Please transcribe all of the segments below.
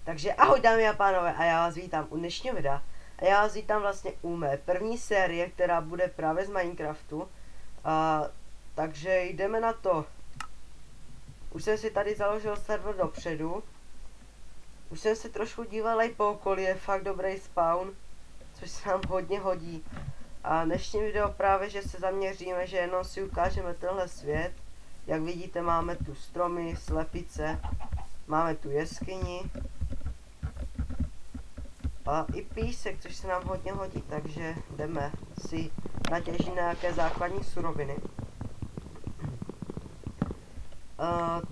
Takže ahoj dámy a pánové a já vás vítám u dnešního videa. A já vás vítám vlastně u mé první série, která bude právě z Minecraftu. Takže jdeme na to. Už jsem si tady založil server dopředu. Už jsem se trošku díval i po okolí, je fakt dobrý spawn, což se nám hodně hodí. A dnešní video právě, že se zaměříme, že jenom si ukážeme tenhle svět. Jak vidíte, máme tu stromy, slepice, máme tu jeskyni. A i písek, což se nám hodně hodí, takže jdeme si natěžit nějaké základní suroviny.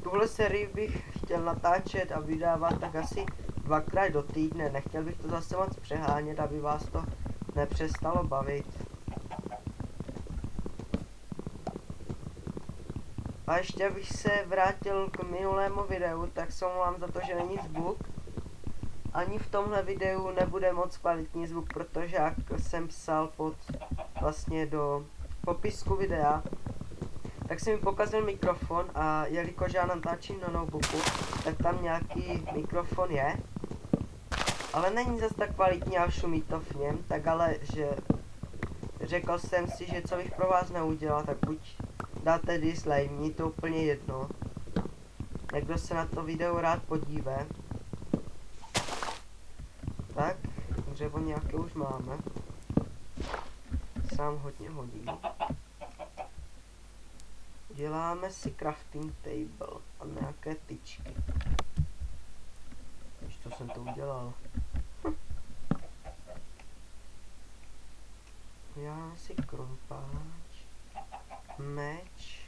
Tuhle sérii bych chtěl natáčet a vydávat tak asi 2krát do týdne. Nechtěl bych to zase moc přehánět, aby vás to nepřestalo bavit. A ještě abych se vrátil k minulému videu, tak se omlouvám za to, že není zvuk. Ani v tomhle videu nebude moc kvalitní zvuk, protože jak jsem psal vlastně do popisku videa, tak se mi pokazil mikrofon a jelikož já natáčím na notebooku, tak tam nějaký mikrofon je. Ale není zase tak kvalitní a šumí to v něm, tak ale že řekl jsem si, že co bych pro vás neudělal, tak buď dáte dislike, mně to úplně jedno. Někdo se na to video rád podívá. Tak, dřevo nějaké už máme. Sám hodně hodí. Děláme si crafting table a nějaké tyčky. Víš, to jsem to udělal. Já si krumpáč, meč.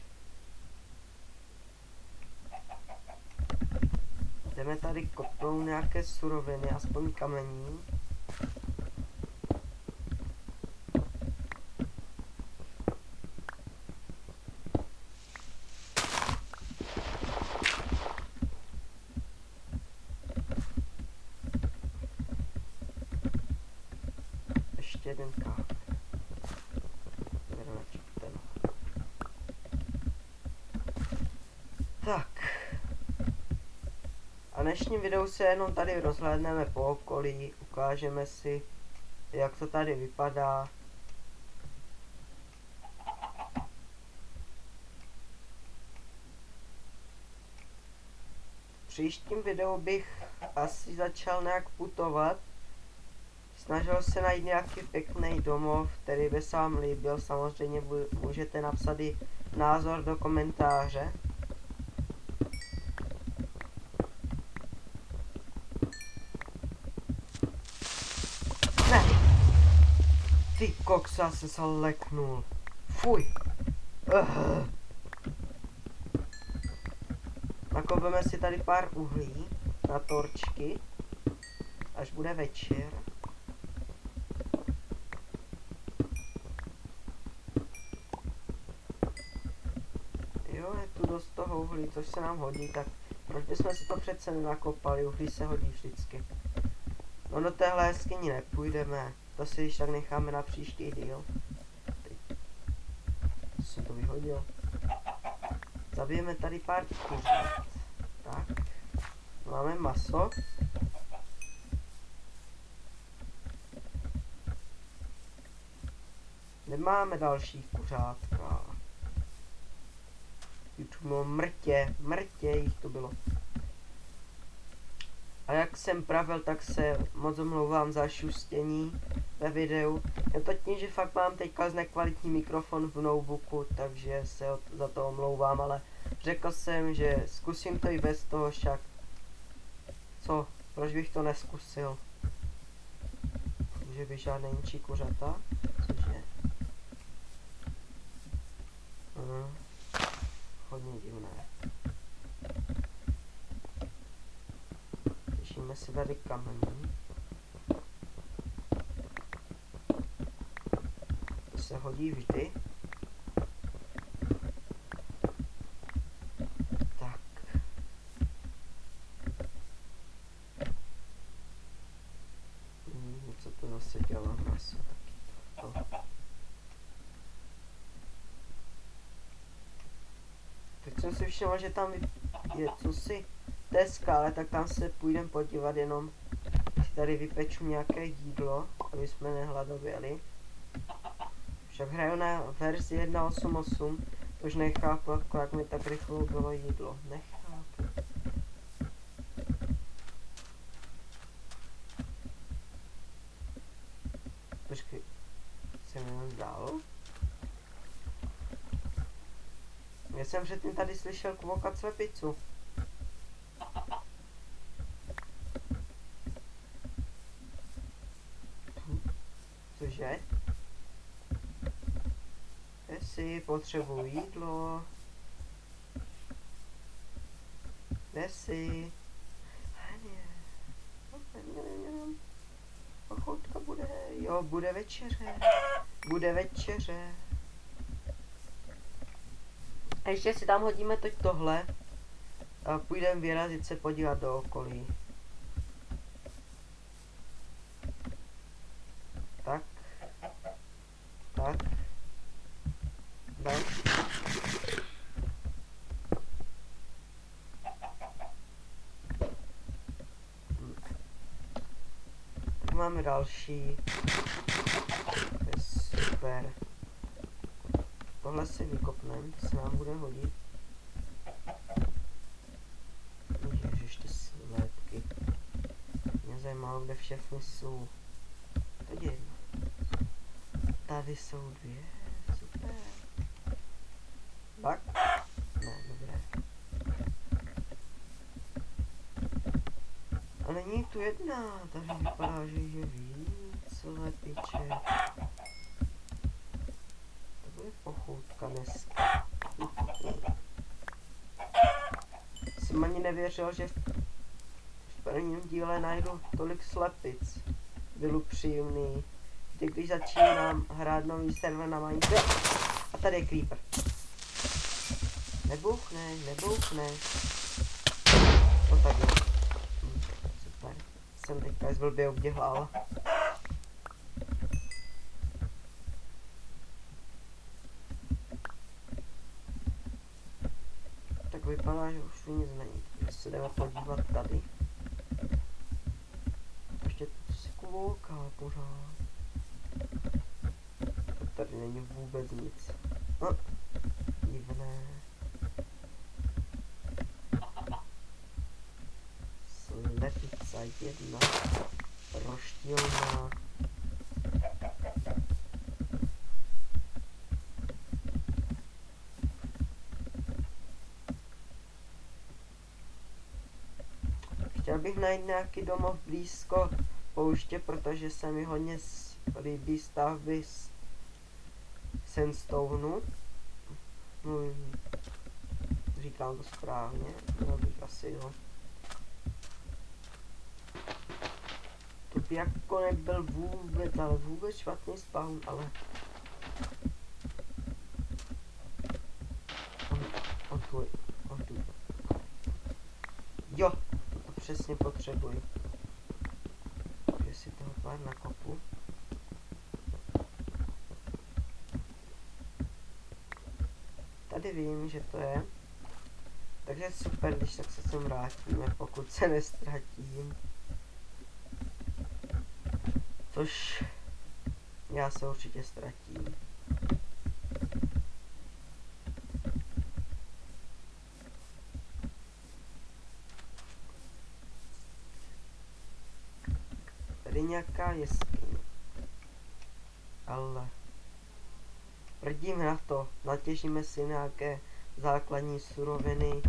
Jdeme tady kopnout nějaké suroviny, aspoň kamení. Ještě jeden kámen. Tak. A dnešním videu se jenom tady rozhlédneme po okolí, ukážeme si, jak to tady vypadá. V příštím videu bych asi začal nějak putovat. Snažil se najít nějaký pěkný domov, který by se vám líbil. Samozřejmě můžete napsat i názor do komentáře. Ne! Ty koksa, se leknul. Fuj! Nakopeme si tady pár uhlí na torčky, až bude večer. Jo, je tu dost toho uhlí, což se nám hodí, tak proč bychom si to přece nenakopali, uhlí se hodí vždycky. No do téhle jeskyni nepůjdeme, to si když tak necháme na příští díl. Co jsem to vyhodil? Zabijeme tady pár kuřat. Tak, máme maso. Nemáme další kuřátka. Tu bylo mrtě jich to bylo. A jak jsem pravil, tak se moc omlouvám za šustění ve videu. Je to tím, že fakt mám teďka nekvalitní mikrofon v notebooku, takže se za to omlouvám, ale řekl jsem, že zkusím to i bez toho však. Co? Proč bych to neskusil? Že by žádné ničí kuřata? Cože? Hodně divné. Těšíme si tady kamení. To se hodí vždy. Tak. Co to zase dělá maso? To. Teď jsem si všiml, že tam je cosi té skále, tak tam se půjdeme podívat, jenom si tady vypeču nějaké jídlo, aby jsme nehladověli. Však hraju na verzi 1.8.8, už nechápu, jak mi tak rychle bylo jídlo. Nechápu. Počkej, se mi jenom zdálo? Já jsem předtím tady slyšel kvokat slepicu. Cože? Jestli potřebuji jídlo. Jestli. Pochoudka bude. Jo, bude večeře. Bude večeře. A ještě si tam hodíme teď tohle. A půjdeme vyrazit se podívat do okolí. Tak. Tak. Tak. Tak máme další. To je super. Tohle si vykopneme, to se nám bude hodit. Ježiš, ty slepky. Mě zajímalo, kde všechny jsou. Tady jedna. Tady jsou dvě. Super. Tak? Ne, dobré. A není tu jedna. Tady vypadá, že je víc slepiček. Pochoutka dneska. Jsem ani nevěřil, že v prvním díle najdu tolik slepic. Byl příjemný. Když začínám hrát nový server na Minecraft. A tady je creeper. Nebouchne, nebouchne. No tak jo. Super. Jsem teďka zblbě obděhlal. Vypadá, že už tu nic není, takže se jdeme podívat tady. Ještě to si kouká pořád. Tady není vůbec nic. No, divné. Slepica jedna. Roštilná. Chtěl bych najít nějaký domov blízko pouště, protože se mi hodně líbí stavby z sandstoneu. Říkám to správně, měl bych asi jo. To by jako nebyl vůbec, ale vůbec špatný spawn, ale... On tu. Jo! Přesně potřebuji. Takže si toho pár nakopu. Tady vím, že to je. Takže super, když tak se sem vrátíme, pokud se nestratím. Což já se určitě ztratím. Tady nějaká jeskyně. Ale prdíme na to, natěžíme si nějaké základní suroviny.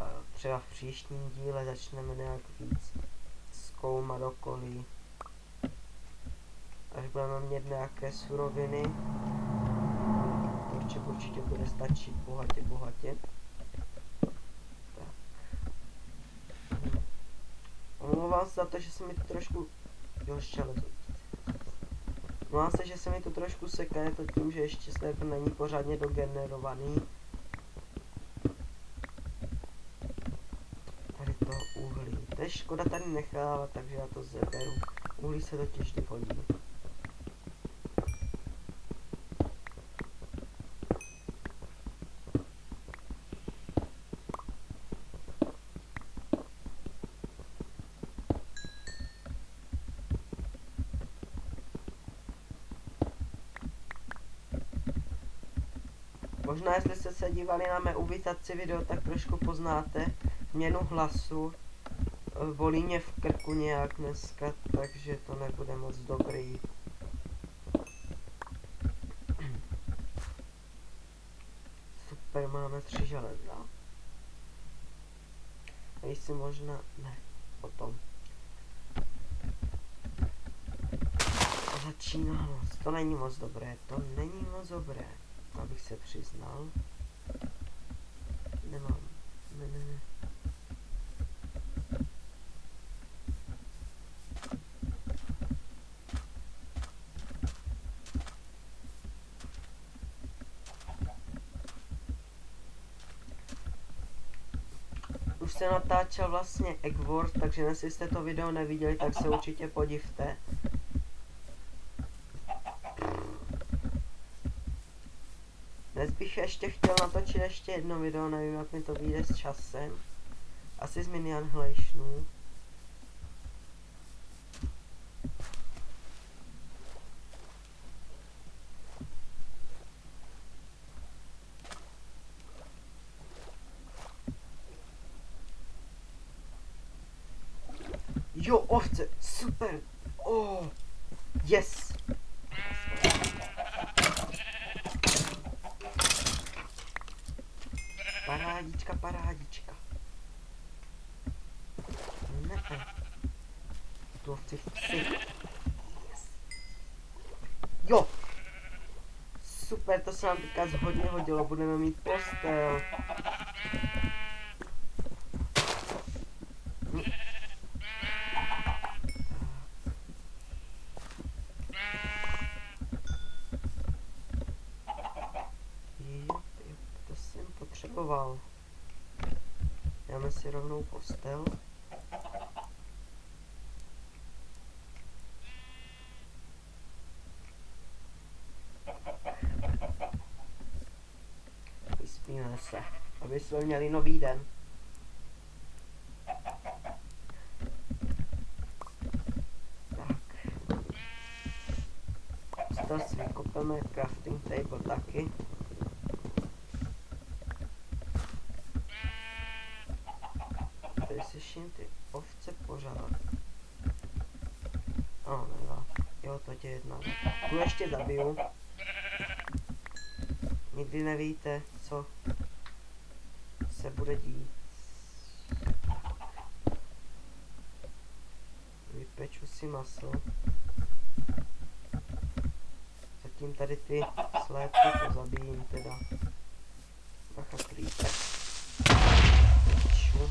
A třeba v příštím díle začneme nějak víc zkoumat okolí. Až budeme mít nějaké suroviny, torček určitě bude stačit bohatě. Omlouvám se za to, že se mi to trošku... Jo, štělezo. Omlouvám se, že se mi to trošku seká, je to tím, že ještě server není pořádně dogenerovaný. Tady to uhlí. To je škoda tady nechávat, takže já to zeberu. Uhlí se totiž vždy hodí. Možná, jestli jste se dívali na mé uvítací video, tak trošku poznáte změnu hlasu. Bolí mě v krku nějak dneska, takže to nebude moc dobrý. Super, máme 3 železa. A jestli možná... ne, potom. Začíná moc, to není moc dobré, abych se přiznal. Nemám, ne. Už se natáčel vlastně Eggwars, takže jestli jste to video neviděli, tak se určitě podívte. Dnes bych ještě chtěl natočit ještě jedno video, nevím jak mi to vyjde s časem. Asi z Mini Annihilationu. Jo, ovce, super, oh, yes. Parádička. Ne. Tu ovci chci. Yes. Jo. Super, to se nám teďka hodně hodilo, budeme mít postel. To jsem potřeboval. Dáme si rovnou postel. Vyspíme se, aby jsme měli nový den. Tak. Postel si vykopeme, crafting table taky. Tady slyším ty ovce pořád. Nevá. Jo, to tě jedna. Tu ještě zabiju. Nikdy nevíte, co se bude dít. Vypeču si maso. Zatím tady ty slépky pozabijím teda. Bacha klípek. Peču.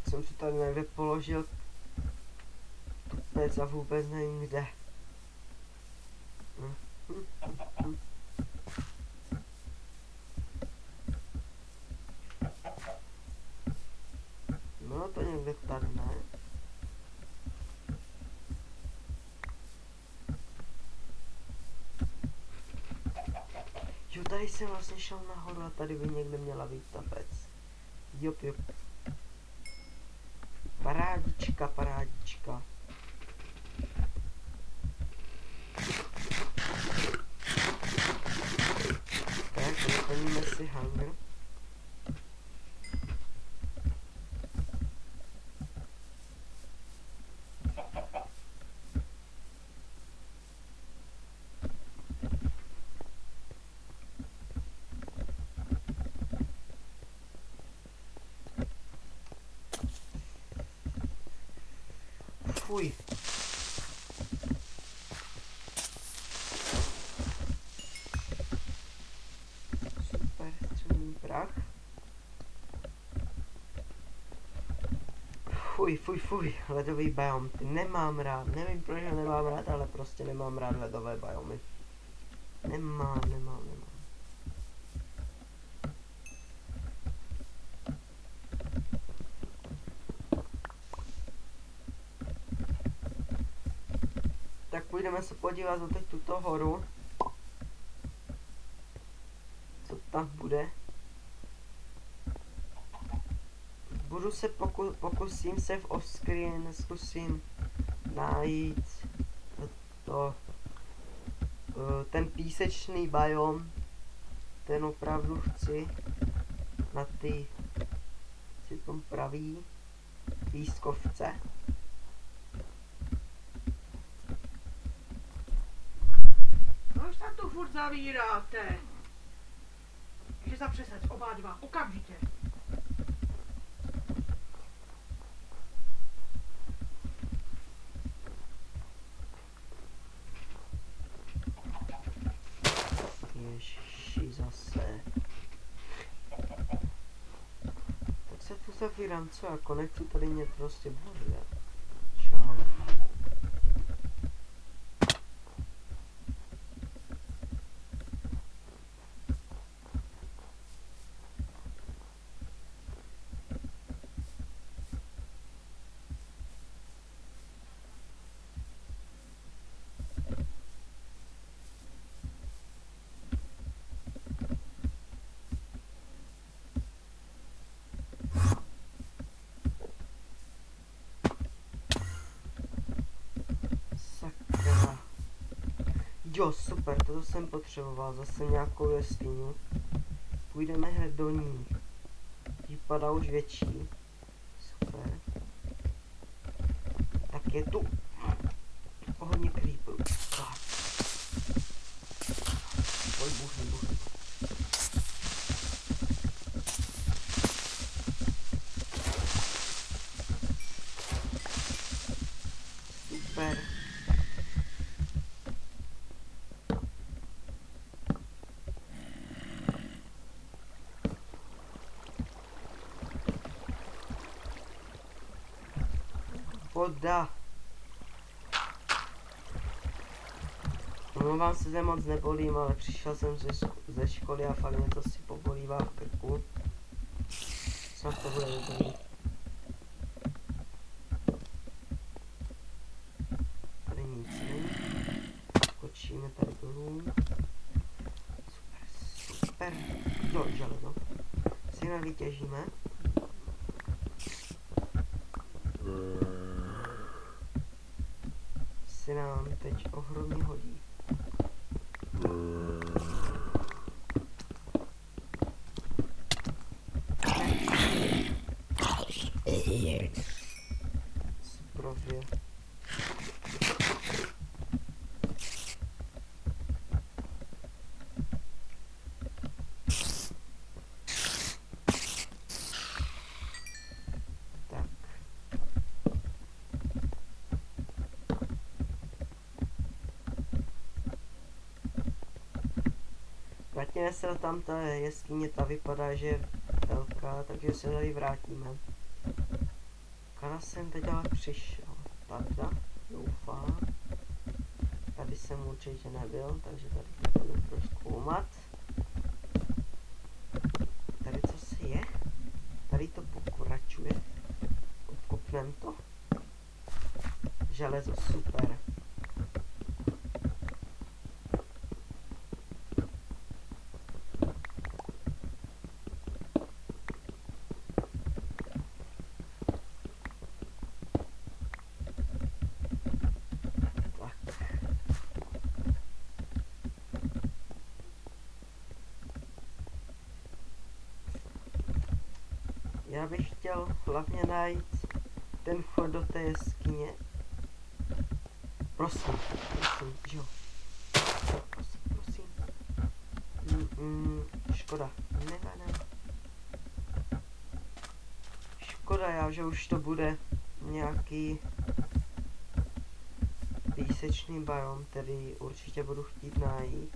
Jsem si tady někde položil tupec a vůbec nevím kde. No to někde tady, ne? Jo, tady jsem vlastně šel nahoru a tady by někde měla být ta pec. Jop. Parádička. Tak, doplníme si hunger. Fuj. Super, střelný prach. Fuj, ledový biom, ty nemám rád, nevím proč ho nemám rád, ale prostě nemám rád ledové biomy. Nemám. Tak půjdeme se podívat za teď tuto horu. Co tam bude? Pokusím se v off-screen, zkusím najít ten písečný biom. Ten opravdu chci na ty, si tom praví, pískovce. Proč tam tu furt zavíráte? Že zapřesaď oba dva, okamžitě. Ježiši, zase. Tak se tu zavírám, co jako nechci tady mě prostě bořit. Čau. Jo, super, toto jsem potřeboval, zase nějakou jeskyni. Půjdeme hned do ní. Vypadá už větší. Super. Tak je tu hodně creeperů. Oj, buchni. Super. Voda. Omlouvám se, že moc nebolím, ale přišel jsem ze školy a fakt mě to si pobolívá v krku. Snad to bude dobrý. Tady nic není. Skočíme tady dolů. Super. Jo, železo. Si hned vytěžíme. Se nám teď ohromně hodí. Sprově. Vrátíme se tam, ta jeskyně, ta vypadá, že je velká, takže se tady vrátíme. Kada jsem teď ale přišel? Tady, doufám. Tady jsem určitě nebyl, takže tady to budeme prozkoumat. Tady co se je? Tady to pokračuje. Obkopneme to. Železo, super. Já bych chtěl hlavně najít ten vchod do té jeskyně. Prosím, jo. Prosím. Škoda, ne. Škoda, že už to bude nějaký písečný biom, který určitě budu chtít najít.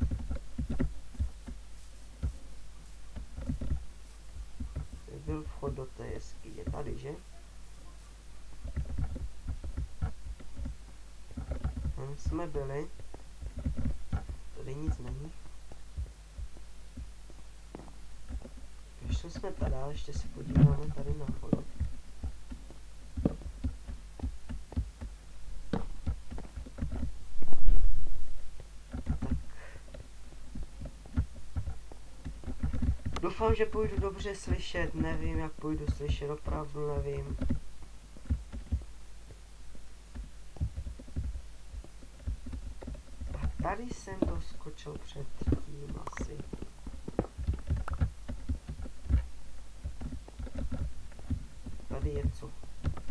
Byl vchod do té jeskyně, tady, že? jsme byli. Tady nic není. Ještě jsme tady, ještě se podíváme tady nahoru. Doufám, že půjdu dobře slyšet, nevím, jak půjdu slyšet, opravdu nevím. A tady jsem doskočil předtím asi. Tady je co?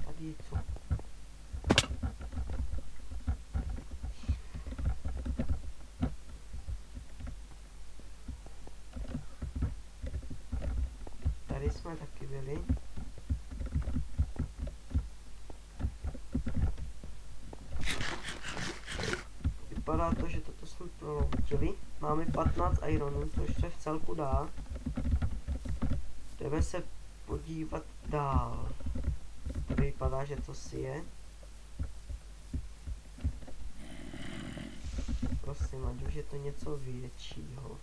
Tady je co? Tady jsme taky byli. Vypadá to, že toto jsme proloučili. Máme 15 ironů, což se v celku dá. Jdeme se podívat dál. Tady vypadá, že to si je. Prosím, ať už je to něco většího.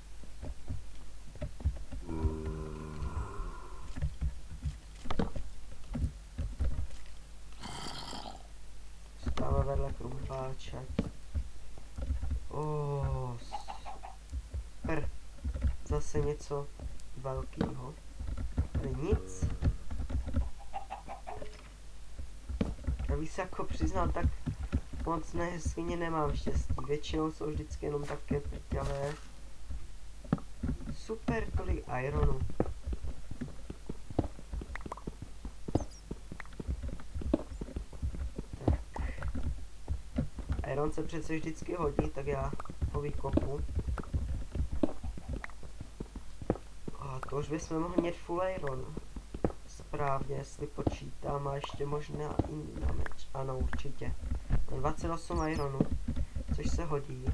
Stále vedle krumpáče. Super. Zase něco velkého. Tady nic. Já bych se jako přiznal, tak moc nehezkyně nemám štěstí. Většinou jsou vždycky jenom také prťavé. Super, tolik ironu. Tak. Iron se přece vždycky hodí, tak já ho vykopu. A to už bychom mohli mít full iron. Správně, jestli počítám, a ještě možná i na meč. Ano, určitě. Mám 28 ironu, což se hodí.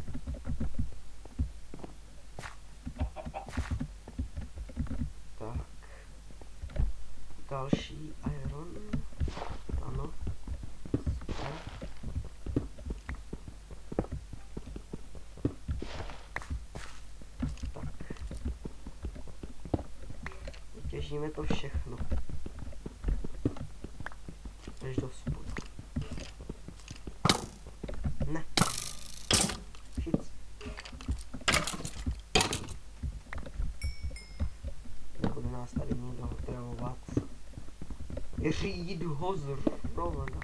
Tak. Další iron. Ano. Super. Tak. Vytěžíme to všechno. Až do spodu. Ne. Šic. Nebude nás tady někdo otravovat. Říd ho zrovna.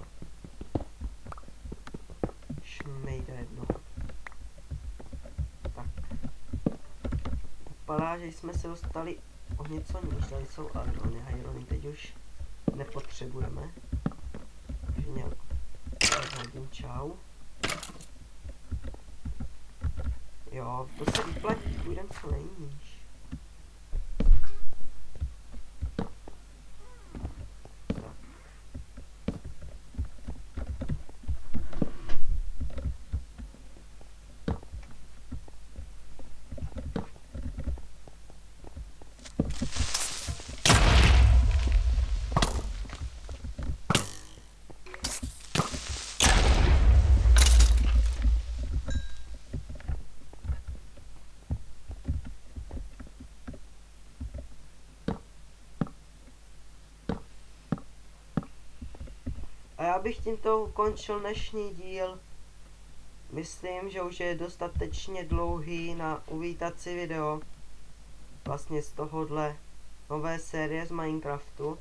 Šmejde jedno. Tak. Vypadá, že jsme se dostali o něco níž. Tady jsou irony. Irony teď už nepotřebujeme. Takže nějak hodím čau. Jo, to se vyplatí, půjdem co nejníž. A já bych tímto ukončil dnešní díl. Myslím, že už je dostatečně dlouhý na uvítací video. Vlastně z tohohle nové série z Minecraftu.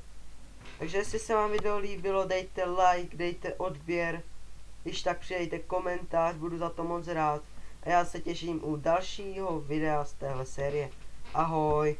Takže jestli se vám video líbilo, dejte like, dejte odběr. Když tak přidejte komentář, budu za to moc rád. A já se těším u dalšího videa z téhle série. Ahoj!